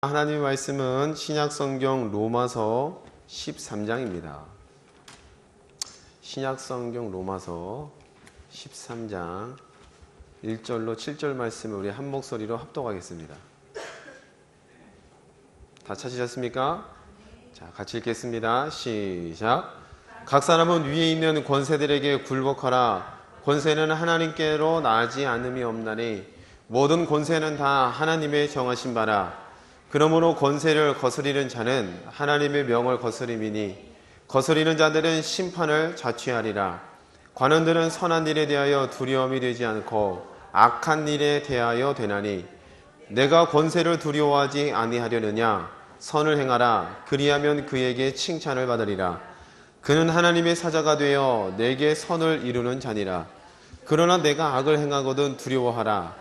하나님의 말씀은 신약성경 로마서 13장입니다. 신약성경 로마서 13장 1절로 7절 말씀을 우리 한 목소리로 합독하겠습니다. 다 찾으셨습니까? 자, 같이 읽겠습니다. 시작. 각 사람은 위에 있는 권세들에게 굴복하라. 권세는 하나님께로 나아지 않음이 없나니 모든 권세는 다 하나님의 정하신 바라. 그러므로 권세를 거스리는 자는 하나님의 명을 거스림이니 거스리는 자들은 심판을 자취하리라. 관원들은 선한 일에 대하여 두려움이 되지 않고 악한 일에 대하여 되나니 내가 권세를 두려워하지 아니하려느냐. 선을 행하라. 그리하면 그에게 칭찬을 받으리라. 그는 하나님의 사자가 되어 내게 선을 이루는 자니라. 그러나 내가 악을 행하거든 두려워하라.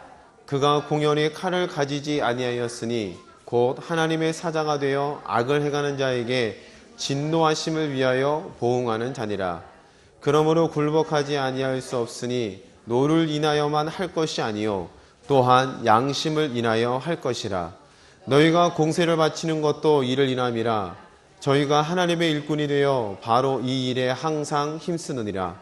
그가 공연히 칼을 가지지 아니하였으니 곧 하나님의 사자가 되어 악을 행하는 자에게 진노하심을 위하여 보응하는 자니라. 그러므로 굴복하지 아니할 수 없으니 노를 인하여만 할 것이 아니요 또한 양심을 인하여 할 것이라. 너희가 공세를 바치는 것도 이를 인함이라. 저희가 하나님의 일꾼이 되어 바로 이 일에 항상 힘쓰느니라.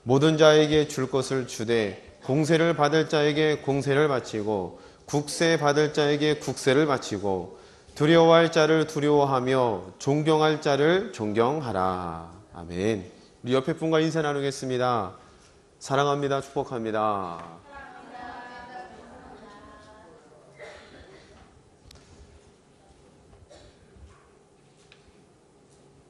모든 자에게 줄 것을 주되 공세를 받을 자에게 공세를 바치고 국세 받을 자에게 국세를 바치고 두려워할 자를 두려워하며 존경할 자를 존경하라. 아멘. 우리 옆에 분과 인사 나누겠습니다. 사랑합니다. 축복합니다.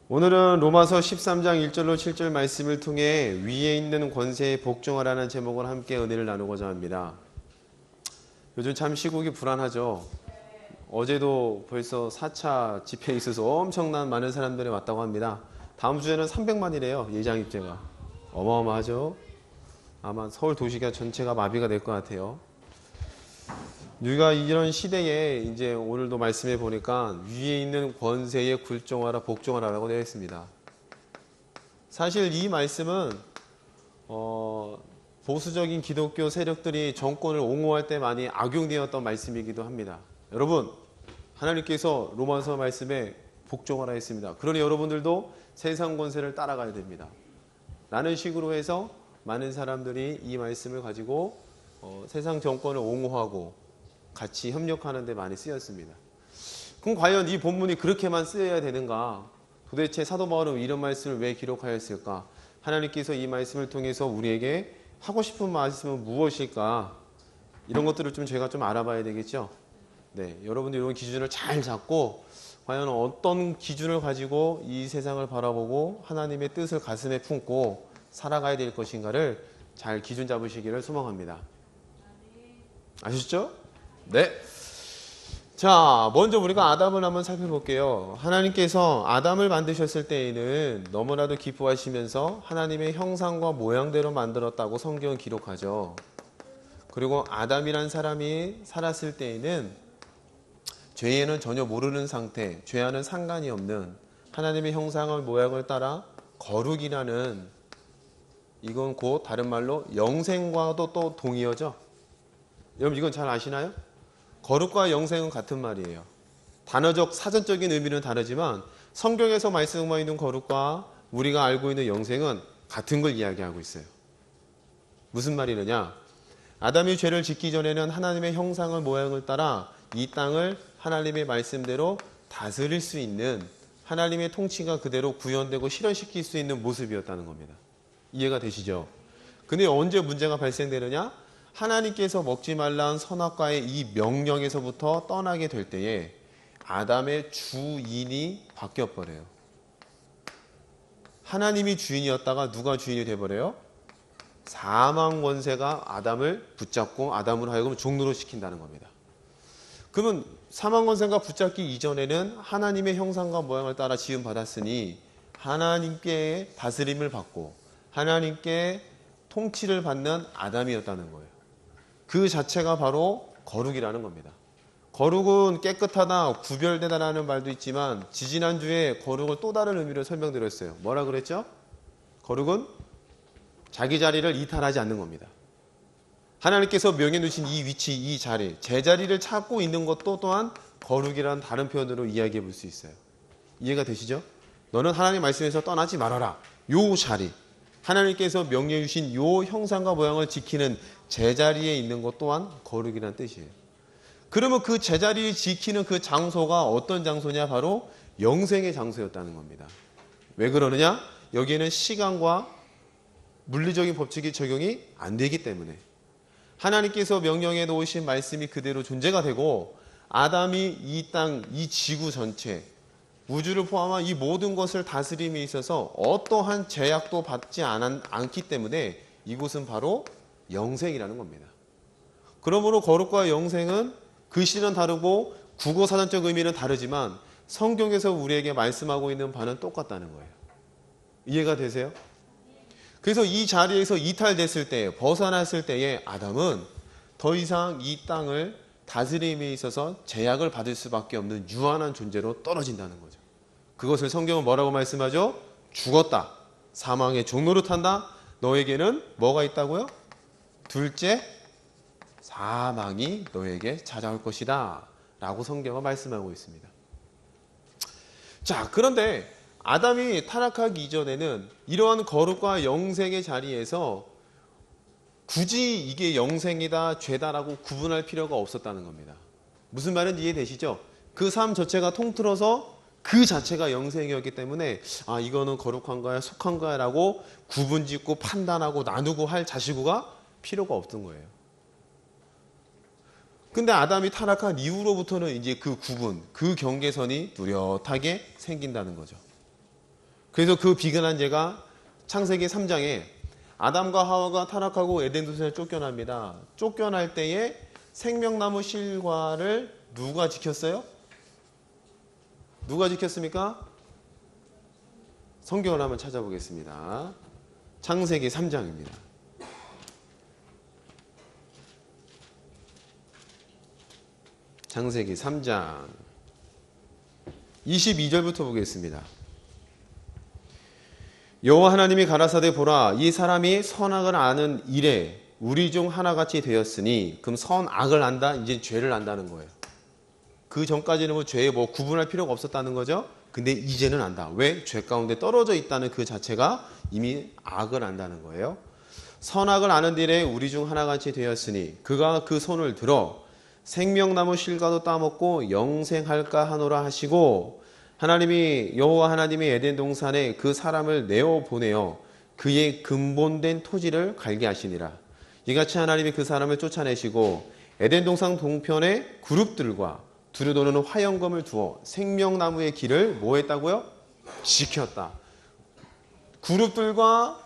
오늘은 로마서 13장 1절로 7절 말씀을 통해 위에 있는 권세에 복종하라는 제목을 함께 은혜를 나누고자 합니다. 요즘 참 시국이 불안하죠. 어제도 벌써 4차 집회에 있어서 엄청난 많은 사람들이 왔다고 합니다. 다음 주에는 300만이래요. 예장 입제가. 어마어마하죠. 아마 서울 도시가 전체가 마비가 될 것 같아요. 우리가 이런 시대에 이제 오늘도 말씀해 보니까 위에 있는 권세에 굴종하라 복종하라라고 되어 있습니다. 사실 이 말씀은 보수적인 기독교 세력들이 정권을 옹호할 때 많이 악용되었던 말씀이기도 합니다. 여러분, 하나님께서 로마서 말씀에 복종하라 했습니다. 그러니 여러분들도 세상 권세를 따라가야 됩니다. 라는 식으로 해서 많은 사람들이 이 말씀을 가지고 세상 정권을 옹호하고 같이 협력하는 데 많이 쓰였습니다. 그럼 과연 이 본문이 그렇게만 쓰여야 되는가? 도대체 사도 바울은 이런 말씀을 왜 기록하였을까? 하나님께서 이 말씀을 통해서 우리에게 하고 싶은 말씀은 무엇일까? 이런 것들을 저희가 좀 알아봐야 되겠죠? 네, 여러분들 이런 기준을 잘 잡고 과연 어떤 기준을 가지고 이 세상을 바라보고 하나님의 뜻을 가슴에 품고 살아가야 될 것인가를 잘 기준 잡으시기를 소망합니다. 아셨죠? 네. 자, 먼저 우리가 아담을 한번 살펴볼게요. 하나님께서 아담을 만드셨을 때에는 너무나도 기뻐하시면서 하나님의 형상과 모양대로 만들었다고 성경은 기록하죠. 그리고 아담이란 사람이 살았을 때에는 죄에는 전혀 모르는 상태, 죄와는 상관이 없는 하나님의 형상을 모양을 따라 거룩이라는, 이건 곧 다른 말로 영생과도 또 동의어죠. 여러분 이건 잘 아시나요? 거룩과 영생은 같은 말이에요. 단어적 사전적인 의미는 다르지만 성경에서 말씀하고 있는 거룩과 우리가 알고 있는 영생은 같은 걸 이야기하고 있어요. 무슨 말이느냐? 아담이 죄를 짓기 전에는 하나님의 형상을 모양을 따라 이 땅을 하나님의 말씀대로 다스릴 수 있는, 하나님의 통치가 그대로 구현되고 실현시킬 수 있는 모습이었다는 겁니다. 이해가 되시죠? 근데 언제 문제가 발생되느냐? 하나님께서 먹지 말라는 선악과의 이 명령에서부터 떠나게 될 때에 아담의 주인이 바뀌어버려요. 하나님이 주인이었다가 누가 주인이 돼버려요? 사망 권세가 아담을 붙잡고 아담으로 하여금 종노릇 시킨다는 겁니다. 그러면 사망 권세가 붙잡기 이전에는 하나님의 형상과 모양을 따라 지음받았으니 하나님께 다스림을 받고 하나님께 통치를 받는 아담이었다는 거예요. 그 자체가 바로 거룩이라는 겁니다. 거룩은 깨끗하다, 구별되다라는 말도 있지만 지지난주에 거룩을 또 다른 의미로 설명드렸어요. 뭐라 그랬죠? 거룩은 자기 자리를 이탈하지 않는 겁니다. 하나님께서 명해 두신 이 위치, 이 자리, 제자리를 찾고 있는 것도 또한 거룩이란 다른 표현으로 이야기해 볼 수 있어요. 이해가 되시죠? 너는 하나님 말씀에서 떠나지 말아라. 요 자리, 하나님께서 명령해 주신 요 형상과 모양을 지키는 제자리에 있는 것 또한 거룩이란 뜻이에요. 그러면 그 제자리를 지키는 그 장소가 어떤 장소냐? 바로 영생의 장소였다는 겁니다. 왜 그러느냐? 여기에는 시간과 물리적인 법칙이 적용이 안 되기 때문에 하나님께서 명령해 놓으신 말씀이 그대로 존재가 되고 아담이 이 땅, 이 지구 전체, 우주를 포함한 이 모든 것을 다스림에 있어서 어떠한 제약도 받지 않기 때문에 이곳은 바로 영생이라는 겁니다. 그러므로 거룩과 영생은 글씨는 다르고 국어사전적 의미는 다르지만 성경에서 우리에게 말씀하고 있는 바는 똑같다는 거예요. 이해가 되세요? 그래서 이 자리에서 이탈됐을 때, 벗어났을 때에 아담은 더 이상 이 땅을 다스림에 있어서 제약을 받을 수밖에 없는 유한한 존재로 떨어진다는 거죠. 그것을 성경은 뭐라고 말씀하죠? 죽었다. 사망의 종로로 탄다. 너에게는 뭐가 있다고요? 둘째, 사망이 너에게 찾아올 것이다. 라고 성경은 말씀하고 있습니다. 자, 그런데 아담이 타락하기 이전에는 이러한 거룩과 영생의 자리에서 굳이 이게 영생이다, 죄다라고 구분할 필요가 없었다는 겁니다. 무슨 말인지 이해되시죠? 그 삶 자체가 통틀어서 그 자체가 영생이었기 때문에 아, 이거는 거룩한 거야, 속한 거야 라고 구분짓고 판단하고 나누고 할 자시구가 필요가 없던 거예요. 근데 아담이 타락한 이후로부터는 이제 그 구분, 그 경계선이 뚜렷하게 생긴다는 거죠. 그래서 그 비근한 죄가 창세기 3장에 아담과 하와가 타락하고 에덴 동산에 쫓겨납니다. 쫓겨날 때에 생명나무 실과를 누가 지켰어요? 누가 지켰습니까? 성경을 한번 찾아보겠습니다. 창세기 3장입니다. 창세기 3장 22절부터 보겠습니다. 여호와 하나님이 가라사대 보라 이 사람이 선악을 아는 이래 우리 중 하나같이 되었으니 그럼 선악을 안다 이제 죄를 안다는 거예요. 그 전까지는 뭐 죄에 뭐 구분할 필요가 없었다는 거죠. 근데 이제는 안다. 왜? 죄 가운데 떨어져 있다는 그 자체가 이미 악을 안다는 거예요. 선악을 아는 일에 우리 중 하나같이 되었으니 그가 그 손을 들어 생명나무 실과도 따먹고 영생할까 하노라 하시고 하나님이 여호와 하나님이 에덴 동산에 그 사람을 내어 보내어 그의 근본된 토지를 갈게 하시니라. 이같이 하나님이 그 사람을 쫓아내시고 에덴 동산 동편에 그룹들과 두루도는 화영검을 두어 생명나무의 길을 뭐 했다고요? 지켰다. 그룹들과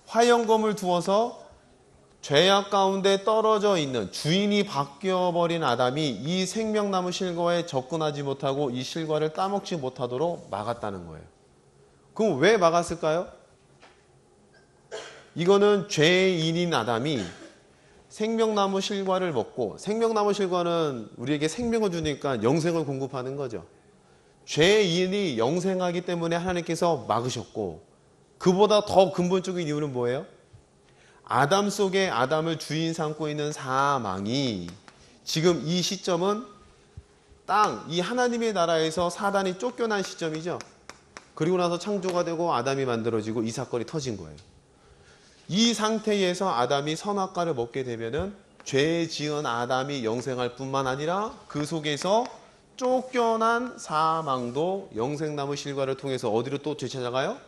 화영검을 두어서 죄악 가운데 떨어져 있는 주인이 바뀌어버린 아담이 이 생명나무 실과에 접근하지 못하고 이 실과를 따먹지 못하도록 막았다는 거예요. 그럼 왜 막았을까요? 이거는 죄인인 아담이 생명나무 실과를 먹고 생명나무 실과는 우리에게 생명을 주니까 영생을 공급하는 거죠. 죄인이 영생하기 때문에 하나님께서 막으셨고 그보다 더 근본적인 이유는 뭐예요? 아담 속에 아담을 주인 삼고 있는 사망이 지금 이 시점은 땅, 이 하나님의 나라에서 사단이 쫓겨난 시점이죠. 그리고 나서 창조가 되고 아담이 만들어지고 이 사건이 터진 거예요. 이 상태에서 아담이 선악과를 먹게 되면은 죄 지은 아담이 영생할 뿐만 아니라 그 속에서 쫓겨난 사망도 영생나무 실과를 통해서 어디로 또 되찾아가요?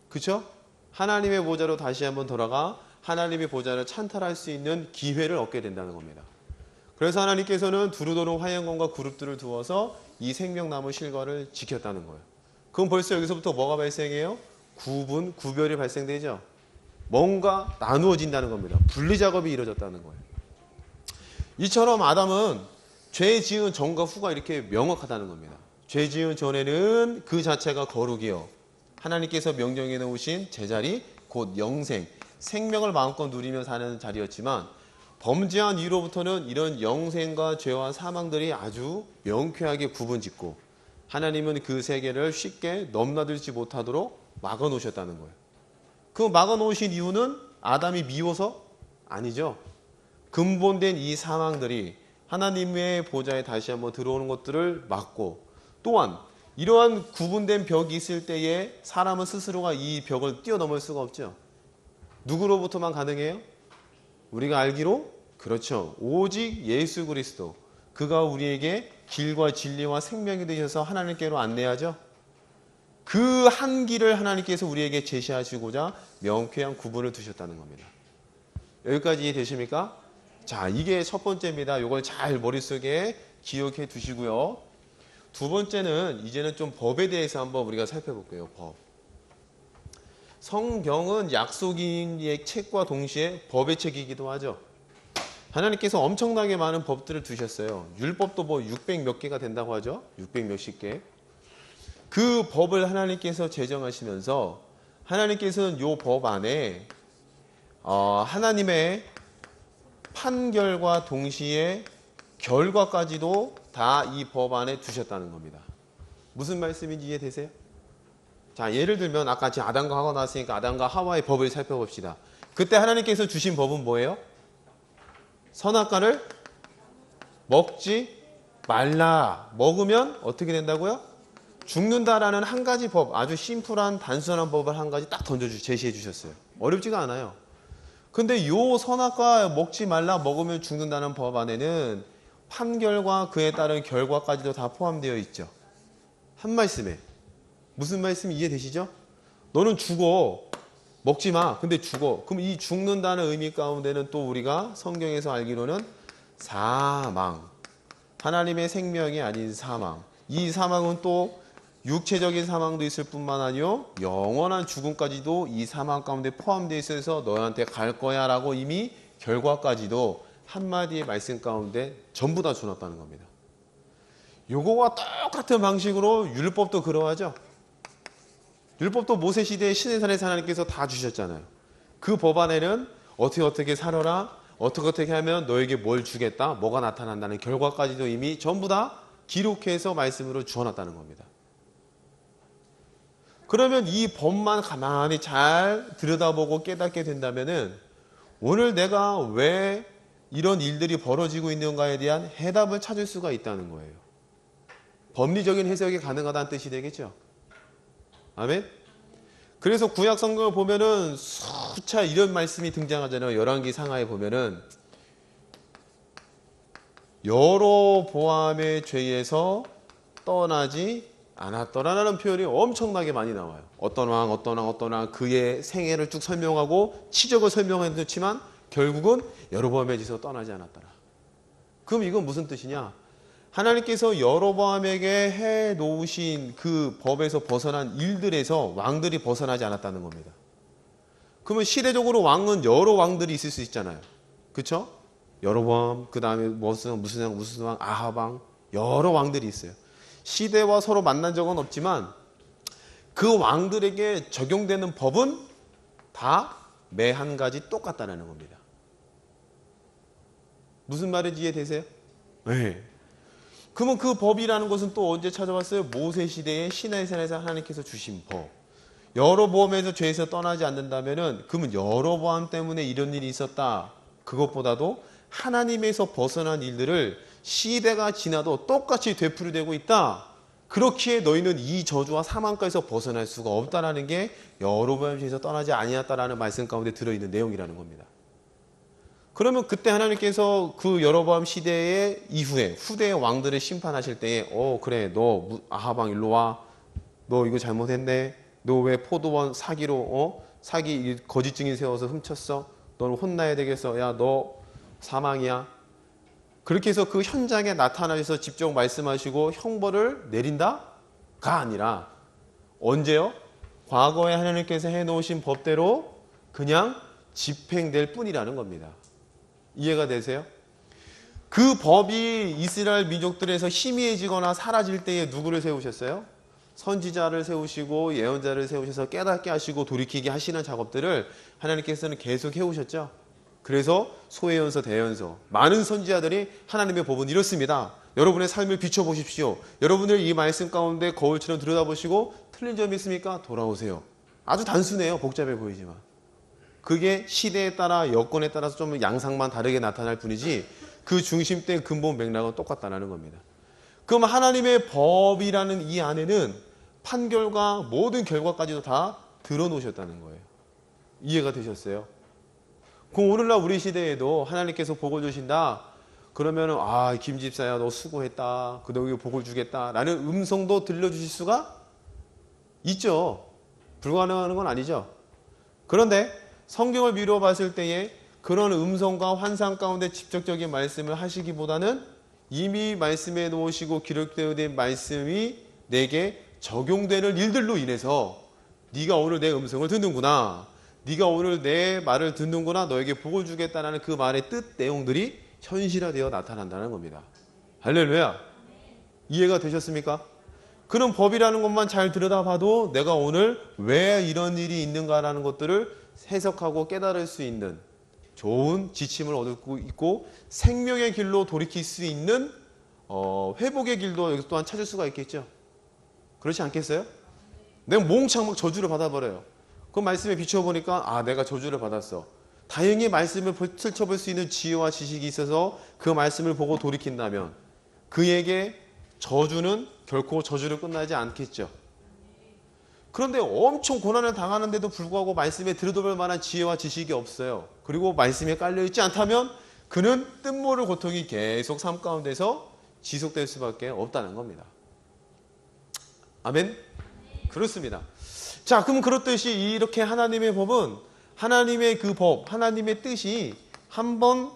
그렇죠? 하나님의 보좌로 다시 한번 돌아가 하나님의 보좌를 찬탈할 수 있는 기회를 얻게 된다는 겁니다. 그래서 하나님께서는 두루도는 화영검과 그룹들을 두어서 이 생명나무 실과를 지켰다는 거예요. 그럼 벌써 여기서부터 뭐가 발생해요? 구별이 발생되죠. 뭔가 나누어진다는 겁니다. 분리 작업이 이루어졌다는 거예요. 이처럼 아담은 죄 지은 전과 후가 이렇게 명확하다는 겁니다. 죄 지은 전에는 그 자체가 거룩이요. 하나님께서 명령해 놓으신 제자리, 곧 영생, 생명을 마음껏 누리며 사는 자리였지만 범죄한 이후로부터는 이런 영생과 죄와 사망들이 아주 명쾌하게 구분짓고 하나님은 그 세계를 쉽게 넘나들지 못하도록 막아놓으셨다는 거예요. 그 막아놓으신 이유는 아담이 미워서? 아니죠. 근본된 이 사망들이 하나님의 보좌에 다시 한번 들어오는 것들을 막고, 또한 이러한 구분된 벽이 있을 때에 사람은 스스로가 이 벽을 뛰어넘을 수가 없죠. 누구로부터만 가능해요? 우리가 알기로? 그렇죠. 오직 예수 그리스도. 그가 우리에게 길과 진리와 생명이 되셔서 하나님께로 안내하죠. 그 한 길을 하나님께서 우리에게 제시하시고자 명쾌한 구분을 두셨다는 겁니다. 여기까지 이해되십니까? 자, 이게 첫 번째입니다. 이걸 잘 머릿속에 기억해 두시고요. 두 번째는 이제는 좀 법에 대해서 한번 우리가 살펴볼게요. 법. 성경은 약속의 책과 동시에 법의 책이기도 하죠. 하나님께서 엄청나게 많은 법들을 두셨어요. 율법도 뭐 600 몇 개가 된다고 하죠. 600 몇십 개. 그 법을 하나님께서 제정하시면서 하나님께서는 이 법 안에 하나님의 판결과 동시에 결과까지도 다 이 법 안에 두셨다는 겁니다. 무슨 말씀인지 이해되세요? 자, 예를 들면 아까 지금 아담과 하와 나왔으니까 아담과 하와의 법을 살펴봅시다. 그때 하나님께서 주신 법은 뭐예요? 선악과를 먹지 말라. 먹으면 어떻게 된다고요? 죽는다라는 한 가지 법, 아주 심플한 단순한 법을 한 가지 딱 제시해 주셨어요. 어렵지가 않아요. 근데 요 선악과 먹지 말라, 먹으면 죽는다는 법 안에는 판결과 그에 따른 결과까지도 다 포함되어 있죠. 한 말씀에. 무슨 말씀 이해되시죠? 너는 죽어. 먹지 마. 근데 죽어. 그럼 이 죽는다는 의미 가운데는 또 우리가 성경에서 알기로는 사망. 하나님의 생명이 아닌 사망. 이 사망은 또 육체적인 사망도 있을 뿐만 아니요 영원한 죽음까지도 이 사망 가운데 포함되어 있어서 너한테 갈 거야 라고 이미 결과까지도 한마디의 말씀 가운데 전부 다 줘놨다는 겁니다. 요거와 똑같은 방식으로 율법도 그러하죠. 율법도 모세시대에 시내산에서 하나님께서 다 주셨잖아요. 그 법 안에는 어떻게 살아라, 어떻게 하면 너에게 뭘 주겠다, 뭐가 나타난다는 결과까지도 이미 전부 다 기록해서 말씀으로 주어놨다는 겁니다. 그러면 이 법만 가만히 잘 들여다보고 깨닫게 된다면은 오늘 내가 왜 이런 일들이 벌어지고 있는가에 대한 해답을 찾을 수가 있다는 거예요. 법리적인 해석이 가능하다는 뜻이 되겠죠. 아멘. 그래서 구약 성경을 보면은 수차 이런 말씀이 등장하잖아요. 열왕기 상하에 보면은 여로보암의 죄에서 떠나지 않았더라라는 표현이 엄청나게 많이 나와요. 어떤 왕 그의 생애를 쭉 설명하고 치적을 설명했지만 결국은 여로보암의 죄에서 떠나지 않았더라. 그럼 이건 무슨 뜻이냐? 하나님께서 여로보암에게 해 놓으신 그 법에서 벗어난 일들에서 왕들이 벗어나지 않았다는 겁니다. 그러면 시대적으로 왕은 여러 왕들이 있을 수 있잖아요. 그렇죠? 여로보암, 그 다음에 무슨 왕, 아합 왕, 여러 왕들이 있어요. 시대와 서로 만난 적은 없지만 그 왕들에게 적용되는 법은 다 매 한 가지 똑같다는 겁니다. 무슨 말인지 이해되세요? 네. 그러면 그 법이라는 것은 또 언제 찾아왔어요? 모세 시대의 시내산에서 하나님께서 주신 법. 여로보암에서 죄에서 떠나지 않는다면은 그러면 여로보암 때문에 이런 일이 있었다. 그것보다도 하나님에서 벗어난 일들을 시대가 지나도 똑같이 되풀이되고 있다. 그렇기에 너희는 이 저주와 사망까지서 벗어날 수가 없다라는 게 여로보암 죄에서 떠나지 아니었다라는 말씀 가운데 들어있는 내용이라는 겁니다. 그러면 그때 하나님께서 그 여로보암 시대의 이후에 후대의 왕들을 심판하실 때에 그래 너 아합 왕 일로 와. 너 이거 잘못했네. 너 왜 포도원 사기로 사기 거짓 증인 세워서 훔쳤어. 너는 혼나야 되겠어. 야 너 사망이야. 그렇게 해서 그 현장에 나타나셔서 직접 말씀하시고 형벌을 내린다가 아니라 언제요? 과거에 하나님께서 해놓으신 법대로 그냥 집행될 뿐이라는 겁니다. 이해가 되세요? 그 법이 이스라엘 민족들에서 희미해지거나 사라질 때에 누구를 세우셨어요? 선지자를 세우시고 예언자를 세우셔서 깨닫게 하시고 돌이키게 하시는 작업들을 하나님께서는 계속 해오셨죠. 그래서 소예언서, 대언서 많은 선지자들이 하나님의 법은 이렇습니다. 여러분의 삶을 비춰보십시오. 여러분들 이 말씀 가운데 거울처럼 들여다보시고 틀린 점이 있습니까? 돌아오세요. 아주 단순해요. 복잡해 보이지만. 그게 시대에 따라 여건에 따라서 좀 양상만 다르게 나타날 뿐이지 그 중심된 근본 맥락은 똑같다는 겁니다. 그럼 하나님의 법이라는 이 안에는 판결과 모든 결과까지도 다 드러놓으셨다는 거예요. 이해가 되셨어요? 그럼 오늘날 우리 시대에도 하나님께서 복을 주신다. 그러면 김 집사야 너 수고했다. 너에게 복을 주겠다. 라는 음성도 들려주실 수가 있죠. 불가능한 건 아니죠. 그런데 성경을 미루어 봤을 때에 그런 음성과 환상 가운데 직접적인 말씀을 하시기보다는 이미 말씀해 놓으시고 기록되어 된 말씀이 내게 적용되는 일들로 인해서 네가 오늘 내 음성을 듣는구나. 네가 오늘 내 말을 듣는구나. 너에게 복을 주겠다는 그 말의 뜻 내용들이 현실화되어 나타난다는 겁니다. 할렐루야. 이해가 되셨습니까? 그런 법이라는 것만 잘 들여다봐도 내가 오늘 왜 이런 일이 있는가라는 것들을 해석하고 깨달을 수 있는 좋은 지침을 얻고 있고 생명의 길로 돌이킬 수 있는 회복의 길도 여기서 또한 찾을 수가 있겠죠. 그렇지 않겠어요? 내가 몽창 막 저주를 받아버려요. 그 말씀에 비춰보니까 내가 저주를 받았어. 다행히 말씀을 펼쳐볼 수 있는 지혜와 지식이 있어서 그 말씀을 보고 돌이킨다면 그에게 저주는 결코 저주로 끝나지 않겠죠. 그런데 엄청 고난을 당하는데도 불구하고 말씀에 들여다볼 만한 지혜와 지식이 없어요. 그리고 말씀에 깔려있지 않다면 그는 뜻모를 고통이 계속 삶 가운데서 지속될 수밖에 없다는 겁니다. 아멘? 그렇습니다. 자, 그럼 그렇듯이 이렇게 하나님의 법은 하나님의 그 법, 하나님의 뜻이 한번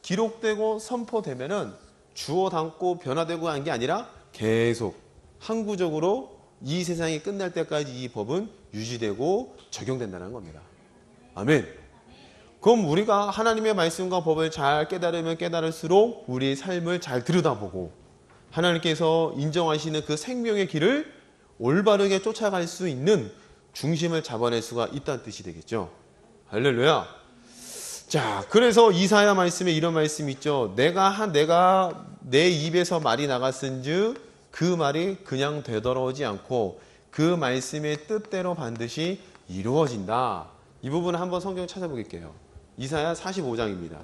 기록되고 선포되면은 주워 담고 변화되고 한 게 아니라 계속 항구적으로 이 세상이 끝날 때까지 이 법은 유지되고 적용된다는 겁니다. 아멘. 그럼 우리가 하나님의 말씀과 법을 잘 깨달으면 깨달을수록 우리의 삶을 잘 들여다보고 하나님께서 인정하시는 그 생명의 길을 올바르게 쫓아갈 수 있는 중심을 잡아낼 수가 있다는 뜻이 되겠죠. 할렐루야. 자, 그래서 이사야 말씀에 이런 말씀이 있죠. 내가 내 입에서 말이 나갔은즉 그 말이 그냥 되돌아오지 않고 그 말씀의 뜻대로 반드시 이루어진다. 이 부분을 한번 성경 찾아보겠게요. 이사야 45장입니다.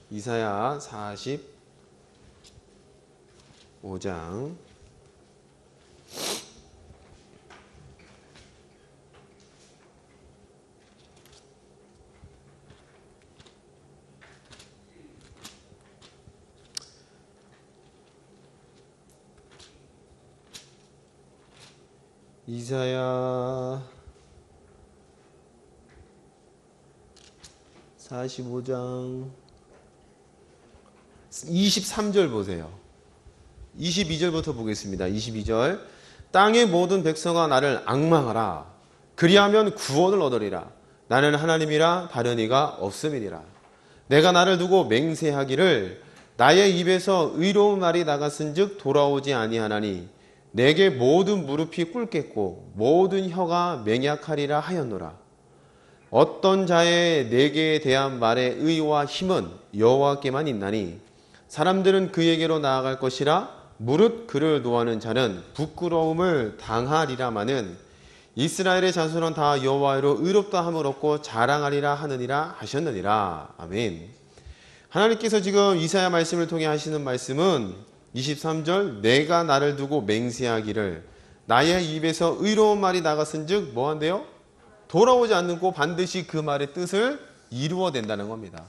이사야 45장 이사야 45장 23절 보세요. 22절부터 보겠습니다. 22절. 땅의 모든 백성아 나를 앙망하라. 그리하면 구원을 얻으리라. 나는 하나님이라 다른 이가 없음이니라. 내가 나를 두고 맹세하기를 나의 입에서 의로운 말이 나갔은즉 돌아오지 아니하나니 내게 모든 무릎이 꿇겠고 모든 혀가 맹약하리라 하였노라. 어떤 자의 내게 대한 말의 의와 힘은 여호와께만 있나니 사람들은 그에게로 나아갈 것이라. 무릇 그를 노하는 자는 부끄러움을 당하리라마는 이스라엘의 자손은 다 여호와로 의롭다 함을 얻고 자랑하리라 하느니라 하셨느니라. 아멘. 하나님께서 지금 이사야 말씀을 통해 하시는 말씀은 23절 내가 나를 두고 맹세하기를 나의 입에서 의로운 말이 나갔은즉 뭐한대요? 돌아오지 않고 반드시 그 말의 뜻을 이루어낸다는 겁니다.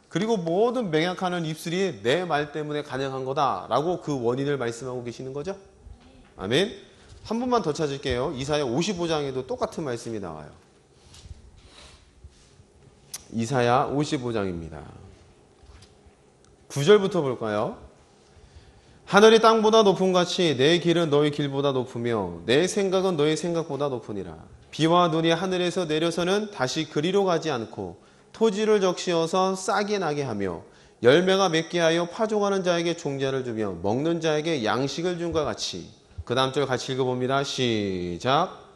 그리고 모든 맹약하는 입술이 내 말 때문에 가능한 거다라고 그 원인을 말씀하고 계시는 거죠. 아멘. 한 번만 더 찾을게요. 이사야 55장에도 똑같은 말씀이 나와요. 이사야 55장입니다. 9절부터 볼까요? 하늘이 땅보다 높음 같이 내 길은 너희 길보다 높으며 내 생각은 너희 생각보다 높으니라. 비와 눈이 하늘에서 내려서는 다시 그리로 가지 않고 토지를 적시어서 싹이 나게 하며 열매가 맺게 하여 파종하는 자에게 종자를 주며 먹는 자에게 양식을 준과 같이. 그 다음 절 같이 읽어봅니다. 시작.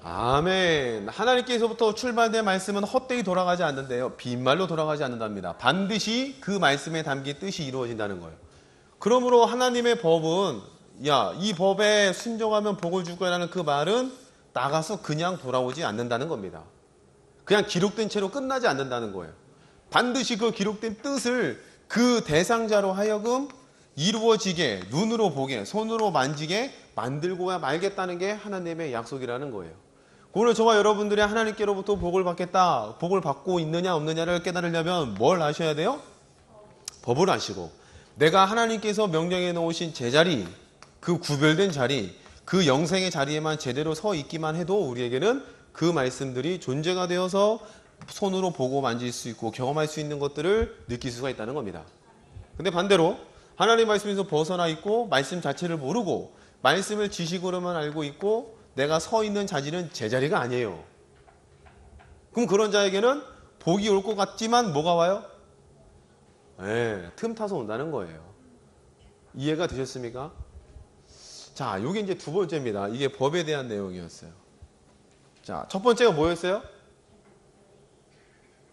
아멘. 하나님께서부터 출발된 말씀은 헛되이 돌아가지 않는데요. 빈말로 돌아가지 않는답니다. 반드시 그 말씀에 담긴 뜻이 이루어진다는 거예요. 그러므로 하나님의 법은 야, 이 법에 순종하면 복을 줄 거라는 그 말은 나가서 그냥 돌아오지 않는다는 겁니다. 그냥 기록된 채로 끝나지 않는다는 거예요. 반드시 그 기록된 뜻을 그 대상자로 하여금 이루어지게, 눈으로 보게, 손으로 만지게 만들고야 말겠다는 게 하나님의 약속이라는 거예요. 오늘 저와 여러분들이 하나님께로부터 복을 받겠다, 복을 받고 있느냐 없느냐를 깨달으려면 뭘 아셔야 돼요? 법을 아시고, 내가 하나님께서 명령해 놓으신 제자리, 그 구별된 자리, 그 영생의 자리에만 제대로 서 있기만 해도 우리에게는 그 말씀들이 존재가 되어서 손으로 보고 만질 수 있고 경험할 수 있는 것들을 느낄 수가 있다는 겁니다. 근데 반대로 하나님 말씀에서 벗어나 있고 말씀 자체를 모르고 말씀을 지식으로만 알고 있고 내가 서 있는 자리는 제자리가 아니에요. 그럼 그런 자에게는 복이 올 것 같지만 뭐가 와요? 틈 타서 온다는 거예요. 이해가 되셨습니까? 자, 이게 이제 두 번째입니다. 이게 법에 대한 내용이었어요. 자, 첫 번째가 뭐였어요?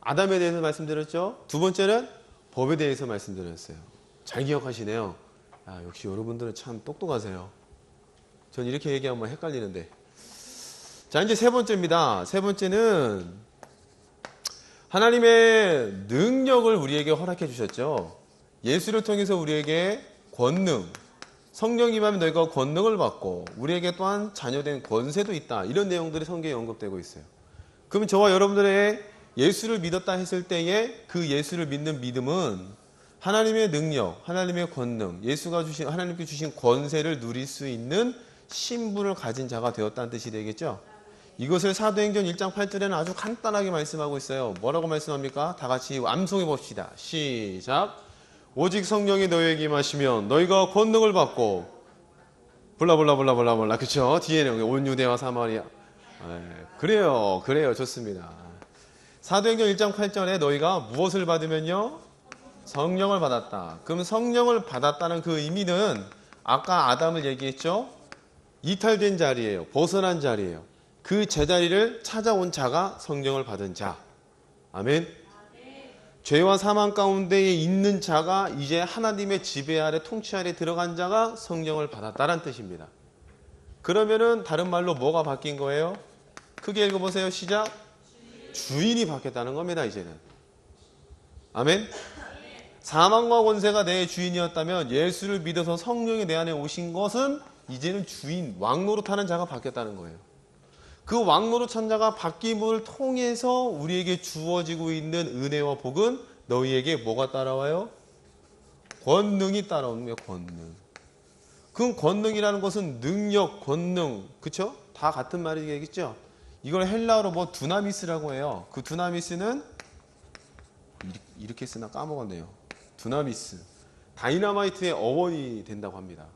아담에 대해서 말씀드렸죠? 두 번째는 법에 대해서 말씀드렸어요. 잘 기억하시네요. 아, 역시 여러분들은 참 똑똑하세요. 전 이렇게 얘기하면 헷갈리는데. 자, 이제 세 번째입니다. 세 번째는 하나님의 능력을 우리에게 허락해 주셨죠. 예수를 통해서 우리에게 권능, 성령 임하면 너희가 권능을 받고 우리에게 또한 자녀된 권세도 있다. 이런 내용들이 성경에 언급되고 있어요. 그러면 저와 여러분들의 예수를 믿었다 했을 때에 그 예수를 믿는 믿음은 하나님의 능력, 하나님의 권능, 예수가 주신, 하나님께 주신 권세를 누릴 수 있는 신분을 가진 자가 되었다는 뜻이 되겠죠. 이것을 사도행전 1장 8절에는 아주 간단하게 말씀하고 있어요. 뭐라고 말씀합니까? 다 같이 암송해 봅시다. 시작. 오직 성령이 너희에게 임하시면 너희가 권능을 받고 블라블라블라블라블라. 그쵸? 뒤에는 온 유대와 사마리아. 그래요. 좋습니다. 사도행전 1장 8절에 너희가 무엇을 받으면요? 성령을 받았다. 그럼 성령을 받았다는 그 의미는 아까 아담을 얘기했죠? 이탈된 자리예요. 벗어난 자리예요. 그 제자리를 찾아온 자가 성령을 받은 자. 아멘. 죄와 사망 가운데에 있는 자가 이제 하나님의 지배 아래 통치 아래 들어간 자가 성령을 받았다는 뜻입니다. 그러면은 다른 말로 뭐가 바뀐 거예요? 크게 읽어보세요. 시작. 주인이 바뀌었다는 겁니다. 이제는. 아멘. 사망과 권세가 내 주인이었다면 예수를 믿어서 성령이 내 안에 오신 것은 이제는 주인, 왕노릇하는 자가 바뀌었다는 거예요. 그 왕노릇한 자가 바뀜을 통해서 우리에게 주어지고 있는 은혜와 복은 너희에게 뭐가 따라와요? 권능이 따라오는 거예요. 권능. 그 권능이라는 것은 능력, 권능, 그쵸? 다 같은 말이겠죠? 이걸 헬라어로 뭐 두나미스라고 해요. 그 두나미스는 이렇게 쓰나 까먹었네요. 두나미스. 다이너마이트의 어원이 된다고 합니다.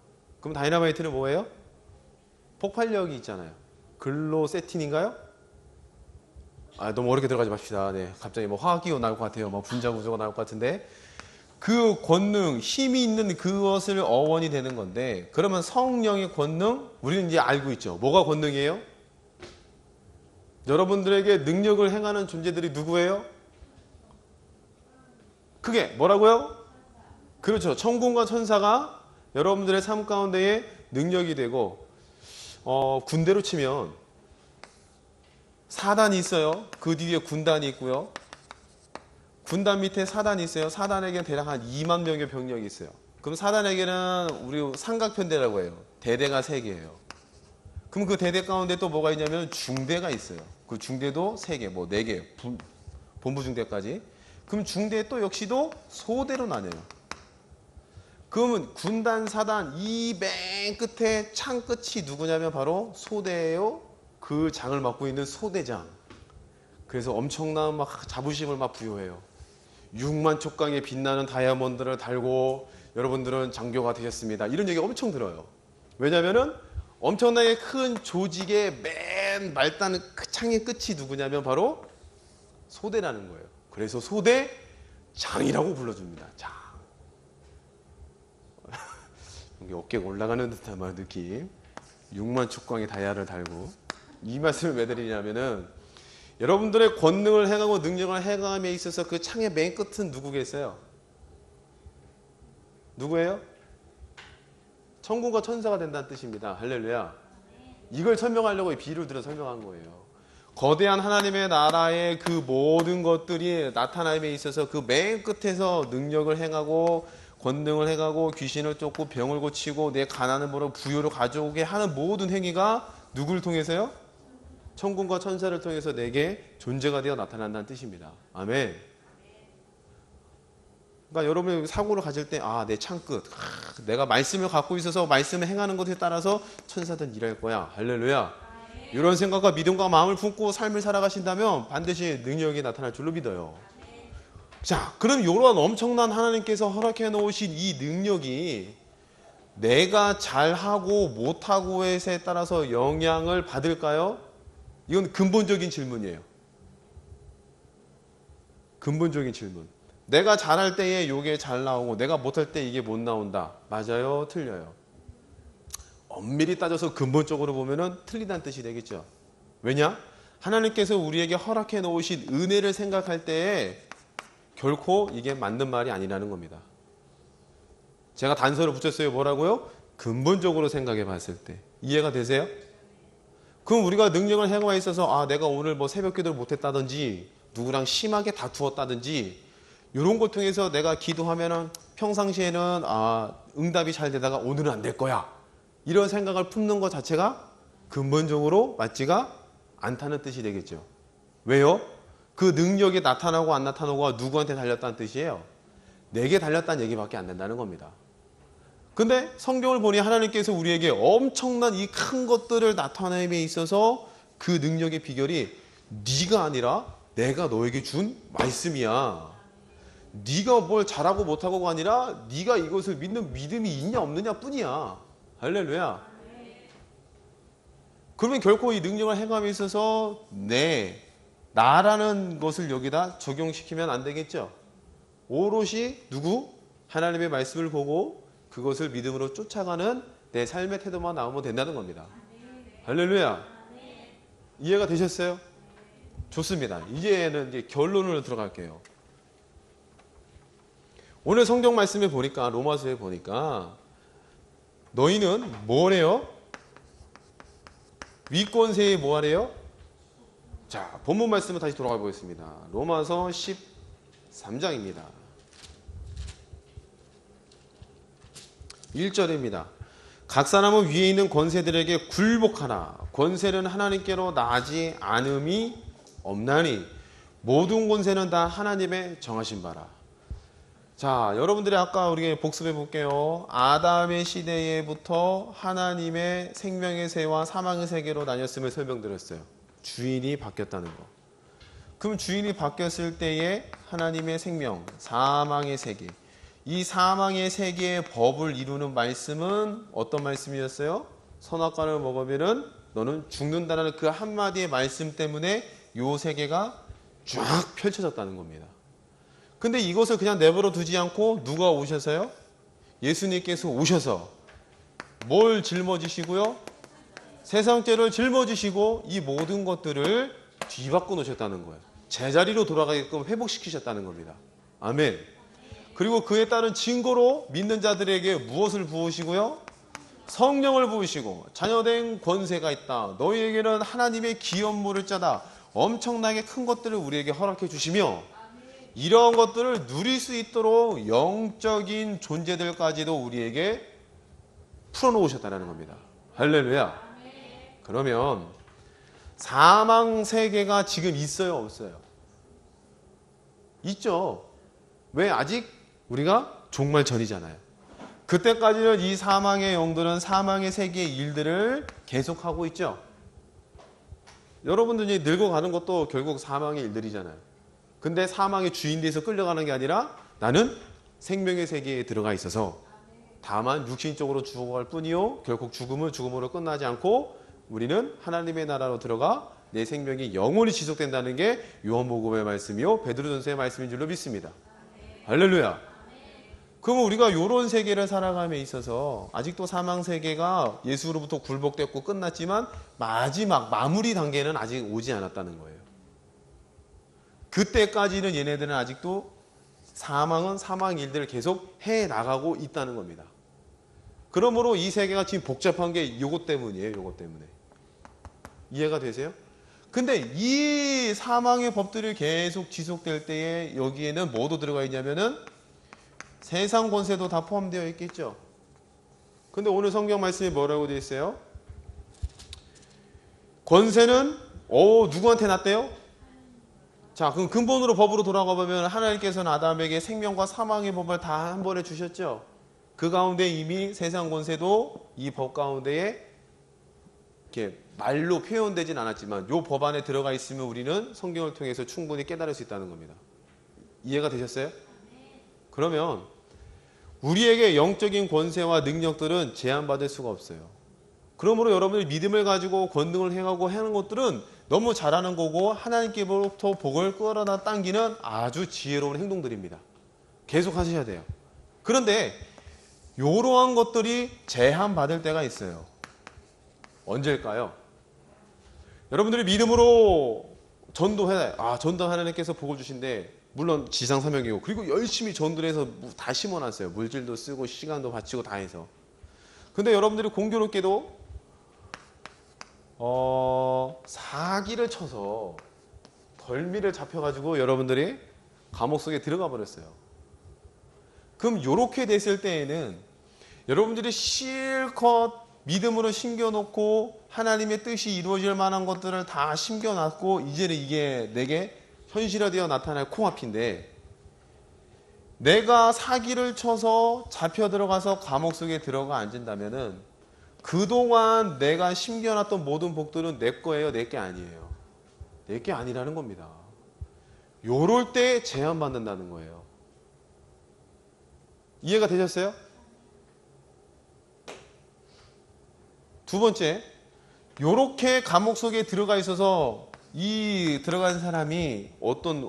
그럼 다이너마이트는 뭐예요? 폭발력이 있잖아요. 글로세틴인가요? 너무 어렵게 들어가지 맙시다. 네, 갑자기 뭐 화학기호 나올 것 같아요. 뭐 분자구조가 나올 것 같은데 그 권능, 힘이 있는 그것을 어원이 되는 건데 그러면 성령의 권능 우리는 이제 알고 있죠. 뭐가 권능이에요? 여러분들에게 능력을 행하는 존재들이 누구예요? 그게 뭐라고요? 그렇죠. 천군과 천사가 여러분들의 삶 가운데에 능력이 되고 군대로 치면 사단이 있어요. 그 뒤에 군단이 있고요. 군단 밑에 사단이 있어요. 사단에게는 대략 한 2만 명의 병력이 있어요. 그럼 사단에게는 우리 삼각편대라고 해요. 대대가 3개예요. 그럼 그 대대 가운데 또 뭐가 있냐면 중대가 있어요. 그 중대도 3개, 뭐 4개, 본부 중대까지. 그럼 중대 또 역시도 소대로 나뉘어요. 그러면 군단, 사단, 이 맨 끝에 창 끝이 누구냐면 바로 소대예요. 그 장을 맡고 있는 소대장. 그래서 엄청난 막 자부심을 막 부여해요. 6만 촉강에 빛나는 다이아몬드를 달고 여러분들은 장교가 되셨습니다. 이런 얘기 엄청 들어요. 왜냐면은 엄청나게 큰 조직의 맨 말단 그 창의 끝이 누구냐면 바로 소대라는 거예요. 그래서 소대장이라고 불러줍니다. 장. 어깨가 올라가는 듯한 말 느낌. 6만 촉광의 다이아를 달고 이 말씀을 왜 드리냐면은 여러분들의 권능을 행하고 능력을 행함에 있어서 그 창의 맨 끝은 누구겠어요? 누구예요? 천군과 천사가 된다는 뜻입니다. 할렐루야. 이걸 설명하려고 이 비유를 들어 설명한 거예요. 거대한 하나님의 나라의 그 모든 것들이 나타남에 있어서 그 맨 끝에서 능력을 행하고 권능을 행하고 귀신을 쫓고 병을 고치고 내 가난을 벌어 부유를 가져오게 하는 모든 행위가 누구를 통해서요? 천군과 천사를 통해서 내게 존재가 되어 나타난다는 뜻입니다. 아멘. 그러니까 여러분이 사고를 가질 때 내 창끝 내가 말씀을 갖고 있어서 말씀을 행하는 것에 따라서 천사들은 일할 거야. 할렐루야. 이런 생각과 믿음과 마음을 품고 삶을 살아가신다면 반드시 능력이 나타날 줄로 믿어요. 자, 그럼 이런 엄청난 하나님께서 허락해 놓으신 이 능력이 내가 잘하고 못하고에 따라서 영향을 받을까요? 이건 근본적인 질문이에요. 근본적인 질문. 내가 잘할 때에 이게 잘 나오고 내가 못할 때 이게 못 나온다. 맞아요? 틀려요? 엄밀히 따져서 근본적으로 보면은 틀리다는 뜻이 되겠죠. 왜냐? 하나님께서 우리에게 허락해 놓으신 은혜를 생각할 때에 결코 이게 맞는 말이 아니라는 겁니다. 제가 단서를 붙였어요. 뭐라고요? 근본적으로 생각해 봤을 때. 이해가 되세요? 그럼 우리가 능력을 행함에 있어서 내가 오늘 뭐 새벽 기도를 못했다든지 누구랑 심하게 다투었다든지 이런 것 통해서 내가 기도하면은 평상시에는 응답이 잘 되다가 오늘은 안 될 거야. 이런 생각을 품는 것 자체가 근본적으로 맞지가 않다는 뜻이 되겠죠. 왜요? 그 능력이 나타나고 안 나타나고가 누구한테 달렸다는 뜻이에요? 내게 달렸다는 얘기밖에 안 된다는 겁니다. 근데 성경을 보니 하나님께서 우리에게 엄청난 이 큰 것들을 나타내에 있어서 그 능력의 비결이 네가 아니라 내가 너에게 준 말씀이야. 네가 뭘 잘하고 못하고가 아니라 네가 이것을 믿는 믿음이 있냐 없느냐 뿐이야. 할렐루야. 그러면 결코 이 능력을 행함에 있어서 나라는 것을 여기다 적용시키면 안 되겠죠. 오롯이 누구? 하나님의 말씀을 보고 그것을 믿음으로 쫓아가는 내 삶의 태도만 나오면 된다는 겁니다. 할렐루야. 이해가 되셨어요? 좋습니다. 이제는 이제 결론으로 들어갈게요. 오늘 성경 말씀에 보니까 로마서에 보니까 너희는 뭐래요? 위권세에 뭐하래요? 자, 본문 말씀을 다시 돌아가 보겠습니다. 로마서 13장입니다. 1절입니다. 각 사람은 위에 있는 권세들에게 굴복하라. 권세는 하나님께로 나지 않음이 없나니 모든 권세는 다 하나님의 정하신 바라. 자, 여러분들이 아까 우리가 복습해 볼게요. 아담의 시대에부터 하나님의 생명의 세와 사망의 세계로 나뉘었음을 설명드렸어요. 주인이 바뀌었다는 거. 그럼 주인이 바뀌었을 때에 하나님의 생명, 사망의 세계, 이 사망의 세계의 법을 이루는 말씀은 어떤 말씀이었어요? 선악과를 먹으면은 너는 죽는다는 그 한마디의 말씀 때문에 이 세계가 쫙 펼쳐졌다는 겁니다. 근데 이것을 그냥 내버려 두지 않고 누가 오셔서요? 예수님께서 오셔서 뭘 짊어지시고요? 세상죄를 짊어지시고 이 모든 것들을 뒤바꿔 놓으셨다는 거예요. 제자리로 돌아가게끔 회복시키셨다는 겁니다. 아멘. 그리고 그에 따른 증거로 믿는 자들에게 무엇을 부으시고요? 성령을 부으시고 자녀된 권세가 있다. 너희에게는 하나님의 기업물을 짜다. 엄청나게 큰 것들을 우리에게 허락해 주시며 이러한 것들을 누릴 수 있도록 영적인 존재들까지도 우리에게 풀어놓으셨다는 겁니다. 할렐루야. 그러면 사망 세계가 지금 있어요, 없어요? 있죠. 왜? 아직 우리가 종말 전이잖아요. 그때까지는 이 사망의 영들은 사망의 세계의 일들을 계속하고 있죠. 여러분들이 늙어가는 것도 결국 사망의 일들이잖아요. 근데 사망의 주인 돼서 끌려가는 게 아니라 나는 생명의 세계에 들어가 있어서 다만 육신적으로 죽어갈 뿐이요 결국 죽음은 죽음으로 끝나지 않고 우리는 하나님의 나라로 들어가 내 생명이 영원히 지속된다는 게 요한복음의 말씀이요 베드로전서의 말씀인 줄로 믿습니다. 할렐루야. 그러면 우리가 이런 세계를 살아감에 있어서 아직도 사망 세계가 예수로부터 굴복됐고 끝났지만 마지막 마무리 단계는 아직 오지 않았다는 거예요. 그때까지는 얘네들은 아직도 사망은 사망 일들을 계속 해 나가고 있다는 겁니다. 그러므로 이 세계가 지금 복잡한 게 이것 때문이에요. 이것 때문에. 이해가 되세요? 근데 이 사망의 법들이 계속 지속될 때에 여기에는 뭐도 들어가 있냐면은 세상 권세도 다 포함되어 있겠죠. 근데 오늘 성경 말씀이 뭐라고 되어 있어요? 권세는 누구한테 났대요? 자, 그럼 근본으로 법으로 돌아가 보면 하나님께서는 아담에게 생명과 사망의 법을 다 한 번에 주셨죠. 그 가운데 이미 세상 권세도 이 법 가운데에 이렇게 말로 표현되진 않았지만 이 법 안에 들어가 있으면 우리는 성경을 통해서 충분히 깨달을 수 있다는 겁니다. 이해가 되셨어요? 그러면 우리에게 영적인 권세와 능력들은 제한받을 수가 없어요. 그러므로 여러분이 믿음을 가지고 권능을 행하고 하는 것들은 너무 잘하는 거고 하나님께로부터 복을 끌어다 당기는 아주 지혜로운 행동들입니다. 계속 하셔야 돼요. 그런데 이러한 것들이 제한받을 때가 있어요. 언제일까요? 여러분들이 믿음으로 전도해, 전도 하나님께서 복을 주신데 물론 지상 사명이고 그리고 열심히 전도를 해서 다 심어놨어요. 물질도 쓰고 시간도 바치고 다 해서. 근데 여러분들이 공교롭게도 사기를 쳐서 덜미를 잡혀가지고 여러분들이 감옥 속에 들어가 버렸어요. 그럼 요렇게 됐을 때에는 여러분들이 실컷 믿음으로 심겨놓고 하나님의 뜻이 이루어질 만한 것들을 다 심겨놨고 이제는 이게 내게 현실화되어 나타날 코앞인데 내가 사기를 쳐서 잡혀 들어가서 감옥 속에 들어가 앉은다면은 그동안 내가 심겨놨던 모든 복들은 내 거예요? 내 게 아니에요? 내 게 아니라는 겁니다. 요럴 때 제한받는다는 거예요. 이해가 되셨어요? 두 번째, 요렇게 감옥 속에 들어가 있어서 이 들어간 사람이 어떤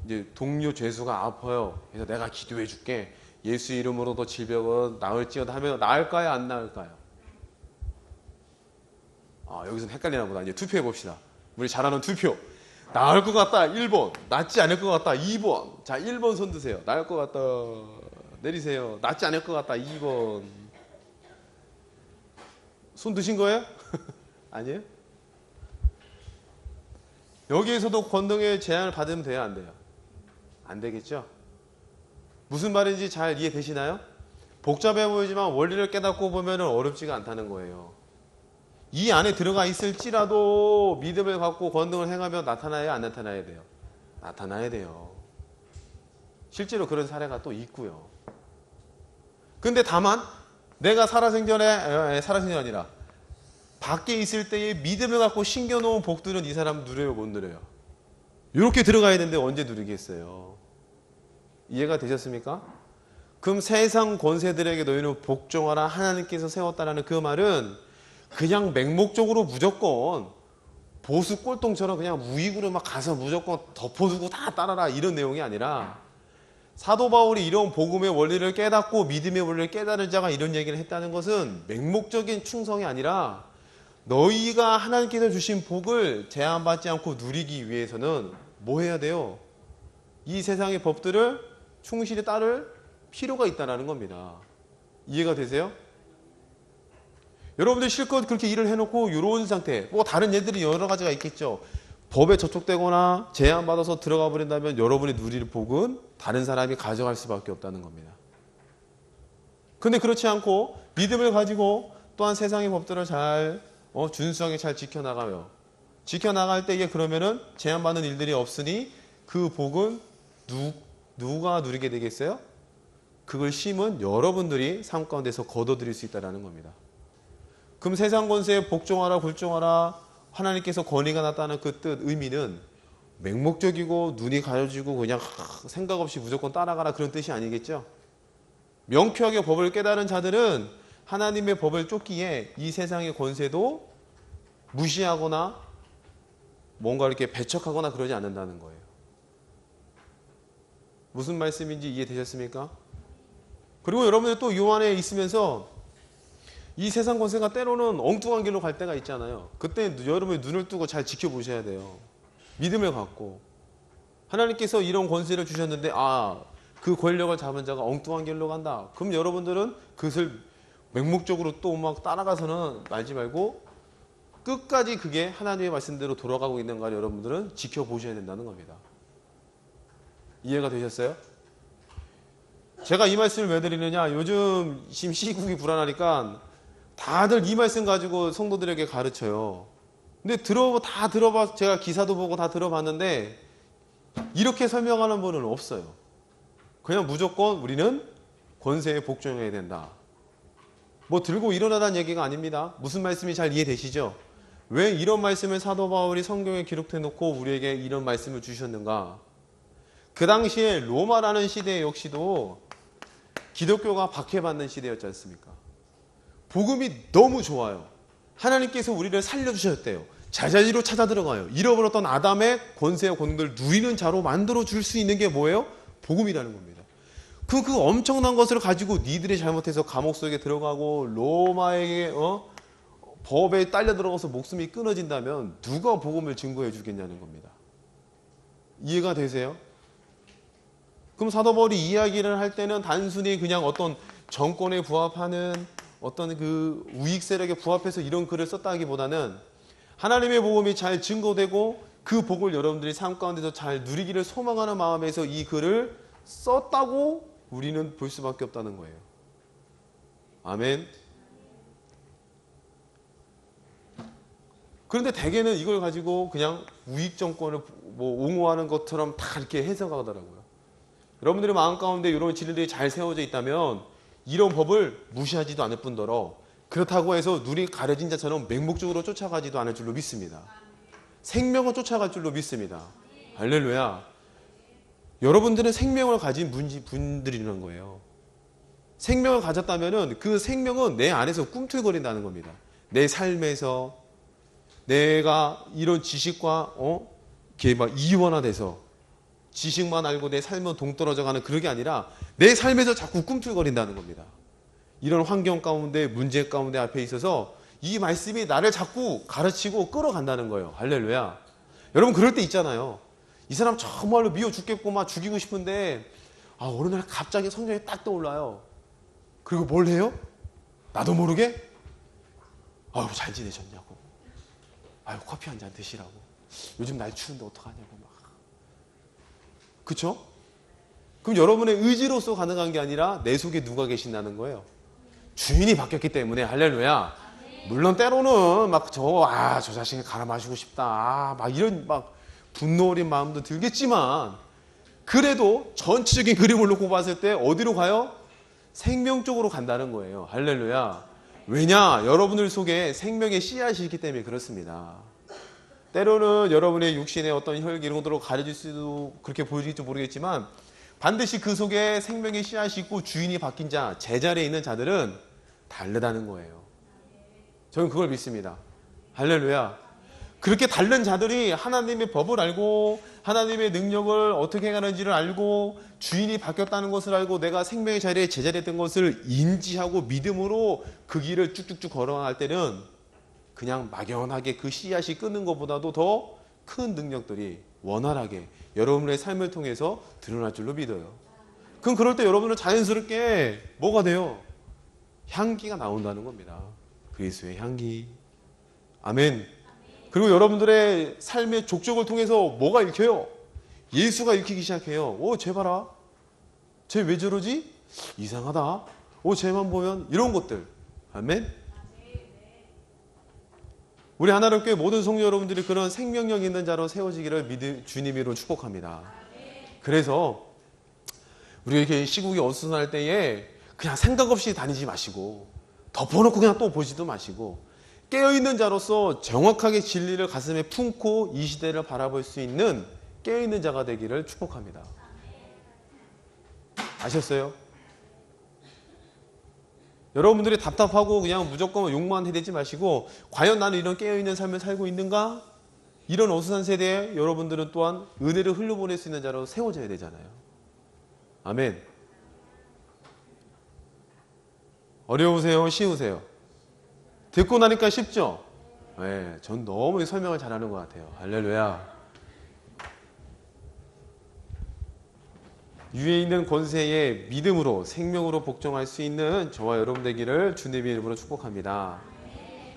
이제 동료 죄수가 아파요. 그래서 내가 기도해 줄게. 예수 이름으로 너 질병은 나을지어다 하면 나을까요? 안 나을까요? 여기서는 헷갈리나 보다. 이제 투표해 봅시다. 우리 잘 아는 투표. 나을 것 같다 1번. 낫지 않을 것 같다 2번. 자, 1번 손 드세요. 나을 것 같다 내리세요. 낫지 않을 것 같다 2번. 손 드신 거예요? 아니에요? 여기에서도 권능의 제한을 받으면 돼요? 안 돼요? 안 되겠죠? 무슨 말인지 잘 이해되시나요? 복잡해 보이지만 원리를 깨닫고 보면 어렵지가 않다는 거예요. 이 안에 들어가 있을지라도 믿음을 갖고 권능을 행하면 나타나야 안 나타나야 돼요? 나타나야 돼요. 실제로 그런 사례가 또 있고요. 근데 다만 내가 살아생전이 아니라 밖에 있을 때에 믿음을 갖고 심겨놓은 복들은 이 사람 누려요? 못 누려요? 이렇게 들어가야 되는데 언제 누리겠어요? 이해가 되셨습니까? 그럼 세상 권세들에게 너희는 복종하라 하나님께서 세웠다라는 그 말은 그냥 맹목적으로 무조건 보수 꼴통처럼 그냥 무익으로 막 가서 무조건 덮어두고 다 따라라 이런 내용이 아니라 사도 바울이 이런 복음의 원리를 깨닫고 믿음의 원리를 깨달은 자가 이런 얘기를 했다는 것은 맹목적인 충성이 아니라 너희가 하나님께서 주신 복을 제한받지 않고 누리기 위해서는 뭐 해야 돼요? 이 세상의 법들을 충실히 따를 필요가 있다는 겁니다. 이해가 되세요? 여러분들 실컷 그렇게 일을 해놓고 이런 상태, 뭐 다른 예들이 여러 가지가 있겠죠. 법에 저촉되거나 제한받아서 들어가 버린다면 여러분이 누릴 복은 다른 사람이 가져갈 수밖에 없다는 겁니다. 근데 그렇지 않고 믿음을 가지고 또한 세상의 법들을 잘 준수하게 잘 지켜나갈 때에 그러면은 제한받는 일들이 없으니 그 복은 누가 누리게 되겠어요? 그걸 심은 여러분들이 삶 가운데서 거둬들일 수 있다는 겁니다. 그럼 세상 권세에 복종하라 굴종하라 하나님께서 권위가 났다는 그 뜻 의미는 맹목적이고 눈이 가려지고 그냥 생각 없이 무조건 따라가라 그런 뜻이 아니겠죠. 명쾌하게 법을 깨달은 자들은 하나님의 법을 쫓기에 이 세상의 권세도 무시하거나 뭔가 이렇게 배척하거나 그러지 않는다는 거예요. 무슨 말씀인지 이해되셨습니까? 그리고 여러분들 또 요 안에 있으면서 이 세상 권세가 때로는 엉뚱한 길로 갈 때가 있잖아요. 그때 여러분이 눈을 뜨고 잘 지켜보셔야 돼요. 믿음을 갖고 하나님께서 이런 권세를 주셨는데 그 권력을 잡은 자가 엉뚱한 길로 간다. 그럼 여러분들은 그것을 맹목적으로 또 막 따라가서는 말지 말고 끝까지 그게 하나님의 말씀대로 돌아가고 있는가를 여러분들은 지켜보셔야 된다는 겁니다. 이해가 되셨어요? 제가 이 말씀을 왜 드리느냐, 요즘 지금 시국이 불안하니까 다들 이 말씀 가지고 성도들에게 가르쳐요. 근데 다 들어봐, 제가 기사도 보고 다 들어봤는데 이렇게 설명하는 분은 없어요. 그냥 무조건 우리는 권세에 복종해야 된다. 뭐 들고 일어나다는 얘기가 아닙니다. 무슨 말씀이 잘 이해되시죠? 왜 이런 말씀을 사도 바울이 성경에 기록해 놓고 우리에게 이런 말씀을 주셨는가? 그 당시에 로마라는 시대 역시도 기독교가 박해받는 시대였지 않습니까? 복음이 너무 좋아요. 하나님께서 우리를 살려주셨대요. 자자지로 찾아 들어가요. 잃어버렸던 아담의 권세와 권능을 누리는 자로 만들어줄 수 있는 게 뭐예요? 복음이라는 겁니다. 그 엄청난 것을 가지고 니들이 잘못해서 감옥 속에 들어가고 로마에게 법에 딸려 들어가서 목숨이 끊어진다면 누가 복음을 증거해 주겠냐는 겁니다. 이해가 되세요? 그럼 사도 바울이 이야기를 할 때는 단순히 그냥 어떤 정권에 부합하는 어떤 그 우익 세력에 부합해서 이런 글을 썼다기보다는 하나님의 복음이 잘 증거되고 그 복을 여러분들이 삶 가운데서 잘 누리기를 소망하는 마음에서 이 글을 썼다고 우리는 볼 수밖에 없다는 거예요. 아멘. 그런데 대개는 이걸 가지고 그냥 우익 정권을 뭐 옹호하는 것처럼 다 이렇게 해석하더라고요. 여러분들의 마음 가운데 이런 진리들이 잘 세워져 있다면 이런 법을 무시하지도 않을 뿐더러 그렇다고 해서 눈이 가려진 자처럼 맹목적으로 쫓아가지도 않을 줄로 믿습니다. 생명을 쫓아갈 줄로 믿습니다. 할렐루야. 여러분들은 생명을 가진 분들이라는 거예요. 생명을 가졌다면 그 생명은 내 안에서 꿈틀거린다는 겁니다. 내 삶에서 내가 이런 지식과 이렇게 막 이원화돼서 지식만 알고 내 삶은 동떨어져가는 그런 게 아니라 내 삶에서 자꾸 꿈틀거린다는 겁니다. 이런 환경 가운데 문제 가운데 앞에 있어서 이 말씀이 나를 자꾸 가르치고 끌어간다는 거예요. 할렐루야. 여러분 그럴 때 있잖아요. 이 사람 정말로 미워 죽겠고 막 죽이고 싶은데 어느 날 갑자기 성경이 딱 떠올라요. 그리고 뭘 해요? 나도 모르게 잘 지내셨냐고. 커피 한 잔 드시라고. 요즘 날 추운데 어떡하냐고 막. 그쵸? 그럼 여러분의 의지로서 가능한 게 아니라 내 속에 누가 계신다는 거예요. 주인이 바뀌었기 때문에. 할렐루야. 물론 때로는 막 저 자식이 갈아 마시고 싶다. 막 이런 막 분노 어린 마음도 들겠지만 그래도 전체적인 그림을 놓고 봤을 때 어디로 가요? 생명 쪽으로 간다는 거예요. 할렐루야. 왜냐? 여러분들 속에 생명의 씨앗이 있기 때문에 그렇습니다. 때로는 여러분의 육신의 어떤 혈기 이런 것들로 가려질 수도 그렇게 보여질지 모르겠지만 반드시 그 속에 생명의 씨앗이 있고 주인이 바뀐 자, 제자리에 있는 자들은 다르다는 거예요. 저는 그걸 믿습니다. 할렐루야. 그렇게 다른 자들이 하나님의 법을 알고 하나님의 능력을 어떻게 가는지를 알고 주인이 바뀌었다는 것을 알고 내가 생명의 자리에 제자리했던 것을 인지하고 믿음으로 그 길을 쭉쭉쭉 걸어갈 때는 그냥 막연하게 그 씨앗이 끄는 것보다도 더 큰 능력들이 원활하게 여러분의 삶을 통해서 드러날 줄로 믿어요. 그럼 그럴 때 여러분은 자연스럽게 뭐가 돼요? 향기가 나온다는 겁니다. 그리스도의 향기. 아멘. 그리고 여러분들의 삶의 족적을 통해서 뭐가 읽혀요? 예수가 읽히기 시작해요. 쟤 봐라. 쟤 왜 저러지? 이상하다. 쟤만 보면 이런 것들. 아멘. 우리 하나님교회 모든 성도 여러분들이 그런 생명력 있는 자로 세워지기를 주님으로 축복합니다. 그래서 우리 이렇게 시국이 어수선할 때에 그냥 생각 없이 다니지 마시고 덮어놓고 그냥 또 보지도 마시고 깨어있는 자로서 정확하게 진리를 가슴에 품고 이 시대를 바라볼 수 있는 깨어있는 자가 되기를 축복합니다. 아셨어요? 여러분들이 답답하고 그냥 무조건 욕만 해대지 마시고 과연 나는 이런 깨어있는 삶을 살고 있는가? 이런 어수선한 세대에 여러분들은 또한 은혜를 흘려보낼 수 있는 자로 세워져야 되잖아요. 아멘. 어려우세요? 쉬우세요? 듣고 나니까 쉽죠? 네, 전 너무 설명을 잘하는 것 같아요. 할렐루야. 위에 있는 권세에 믿음으로 생명으로 복종할 수 있는 저와 여러분 되기를 주님의 이름으로 축복합니다.